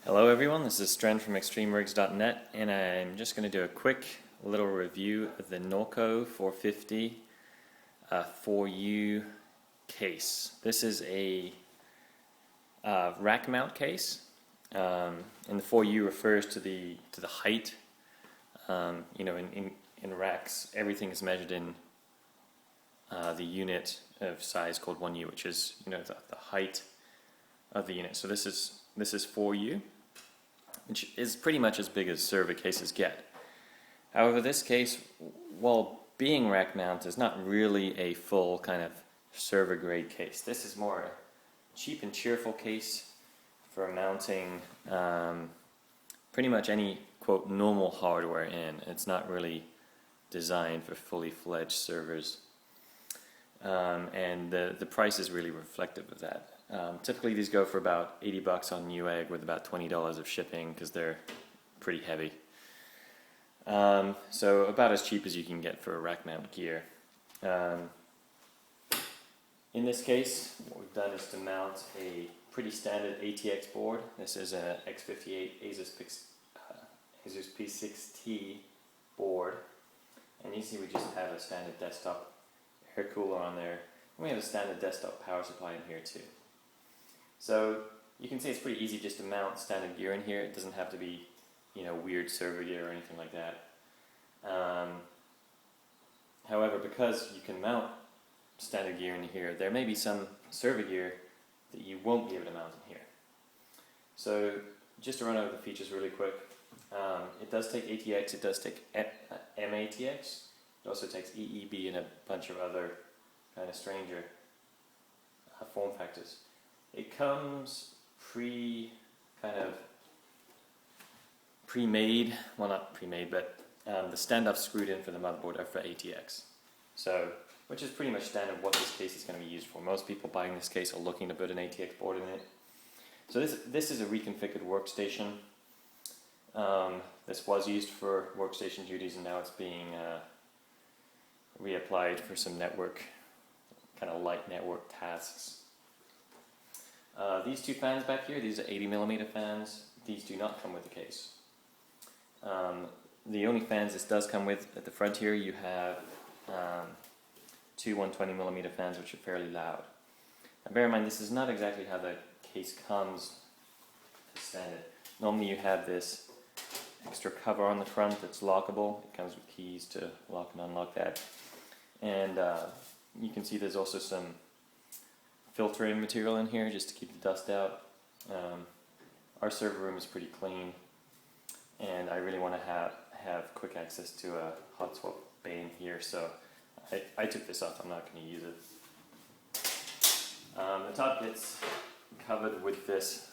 Hello everyone, this is Stren from ExtremeRigs.net, and I'm just going to do a quick little review of the Norco 450 4U case. This is a rack mount case, and the 4U refers to the height. In racks, everything is measured in the unit of size called 1U, which is the height of the unit. So this is 4U, which is pretty much as big as server cases get. However, this case, while being rack mount, is not really a full kind of server grade case. This is more a cheap and cheerful case for mounting pretty much any quote normal hardware in. It's not really designed for fully fledged servers, and the price is really reflective of that. Typically these go for about 80 bucks on Newegg with about $20 of shipping because they're pretty heavy. So about as cheap as you can get for a rack mount gear. In this case, what we've done is to mount a pretty standard ATX board. This is an X58 Asus P6T board, and you see we just have a standard desktop air cooler on there, and we have a standard desktop power supply in here too. So you can see it's pretty easy just to mount standard gear in here. It doesn't have to be, weird server gear or anything like that. However, because you can mount standard gear in here, there may be some server gear that you won't be able to mount in here. So just to run over the features really quick, it does take ATX, it does take mATX, it also takes EEB and a bunch of other kind of stranger form factors. It comes pre-made, well not pre-made, but the stand-offs screwed in for the motherboard are for ATX. So, which is pretty much standard what this case is going to be used for. Most people buying this case are looking to put an ATX board in it. So this is a reconfigured workstation. This was used for workstation duties, and now it's being reapplied for some network, kind of light network tasks. These two fans back here, these are 80mm fans. These do not come with the case. The only fans this does come with at the front here, you have two 120mm fans, which are fairly loud. Now bear in mind, this is not exactly how the case comes standard. Normally you have this extra cover on the front that's lockable. It comes with keys to lock and unlock that. And you can see there's also some filtering material in here just to keep the dust out. Our server room is pretty clean, and I really want to have quick access to a hot swap bay in here, so I took this off. I'm not going to use it. The top gets covered with this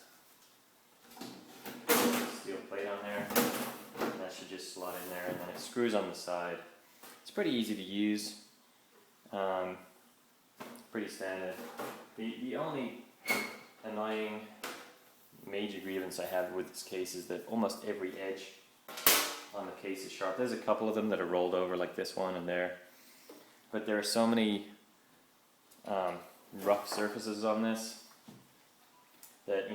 steel plate on there, and that should just slot in there, and then it screws on the side. It's pretty easy to use, pretty standard. The only annoying major grievance I have with this case is that almost every edge on the case is sharp. There's a couple of them that are rolled over like this one and there, but there are so many rough surfaces on this that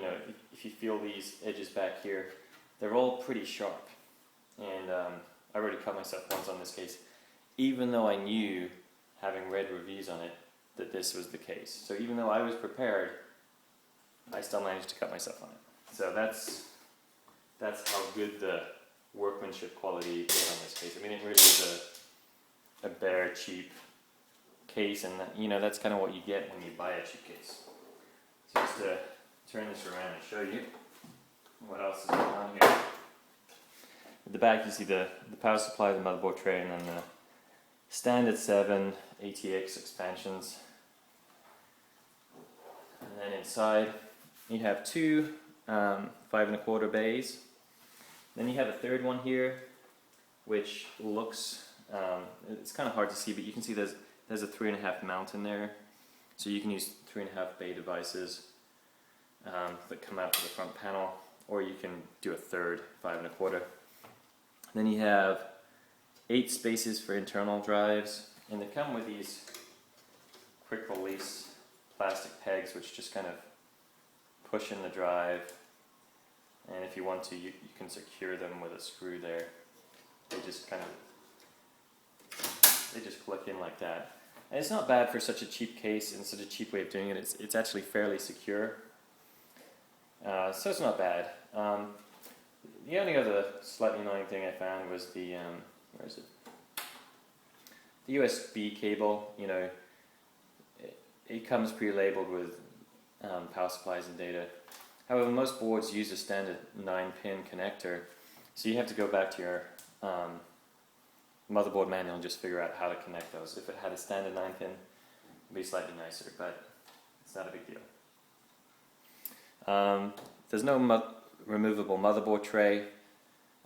if you feel these edges back here, they're all pretty sharp. And I already cut myself once on this case, even though I knew, having read reviews on it, that this was the case. So even though I was prepared, I still managed to cut myself on it. So that's how good the workmanship quality is on this case. I mean, it really is a bare, cheap case, and that's kind of what you get when you buy a cheap case. So just to turn this around and show you what else is going on here. At the back you see the power supply, the motherboard tray, and then the standard 7 ATX expansions. And then inside you have two 5 1/4 bays. Then you have a third one here, which looks, it's kind of hard to see, but you can see there's a 3.5 mount in there. So you can use 3.5 bay devices that come out to the front panel, or you can do a third 5 1/4. Then you have 8 spaces for internal drives, and they come with these quick release plastic pegs which just kind of push in the drive and if you want to, you can secure them with a screw there. They just click in like that. And it's not bad for such a cheap case and such a cheap way of doing it. It's actually fairly secure. So it's not bad. The only other slightly annoying thing I found was the, where is it? The USB cable. You know, it comes pre-labeled with power supplies and data. However, most boards use a standard 9-pin connector, so you have to go back to your motherboard manual and just figure out how to connect those. If it had a standard 9-pin, it would be slightly nicer, but it's not a big deal. There's no removable motherboard tray.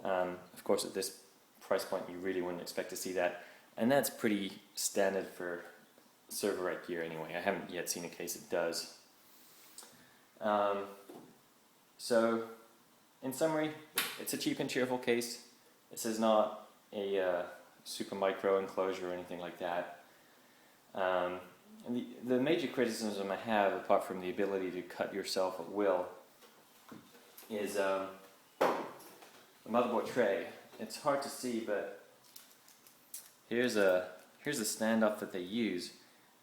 Of course, at this price point, you really wouldn't expect to see that, and that's pretty standard for server rack gear anyway. I haven't yet seen a case that does. So, in summary, it's a cheap and cheerful case. This is not a super micro enclosure or anything like that. And the major criticism I have, apart from the ability to cut yourself at will, is the motherboard tray. It's hard to see, but here's the standoff that they use,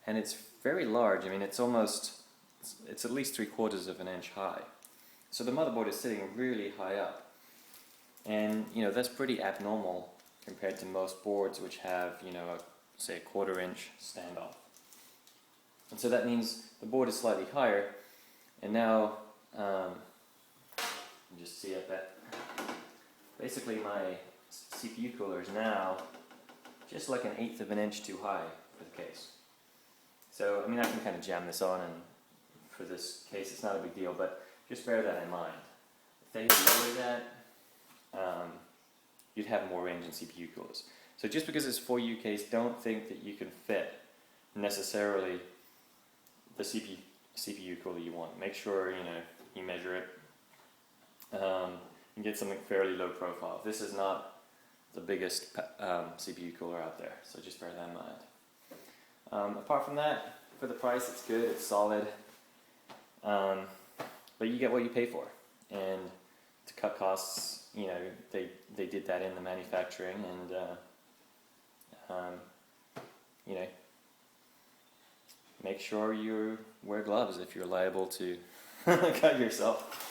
and it's very large. I mean, it's at least 3/4 of an inch high. So the motherboard is sitting really high up, and you know that's pretty abnormal compared to most boards which have, you know, say a 1/4 inch standoff. And so that means the board is slightly higher, and now you just see it that basically my CPU cooler is now just like 1/8 of an inch too high for the case. So I mean, I can kind of jam this on, and for this case it's not a big deal, but just bear that in mind. If they lowered that, you'd have more range in CPU coolers. So just because it's 4U case, don't think that you can fit necessarily the CPU cooler you want. Make sure, you know, you measure it and get something fairly low profile. This is not the biggest CPU cooler out there, so just bear that in mind. Apart from that, for the price, it's good, it's solid, but you get what you pay for. And to cut costs, you know, they did that in the manufacturing, and you know, make sure you wear gloves if you're liable to cut yourself.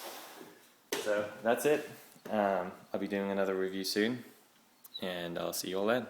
So that's it. I'll be doing another review soon, and I'll see you all then.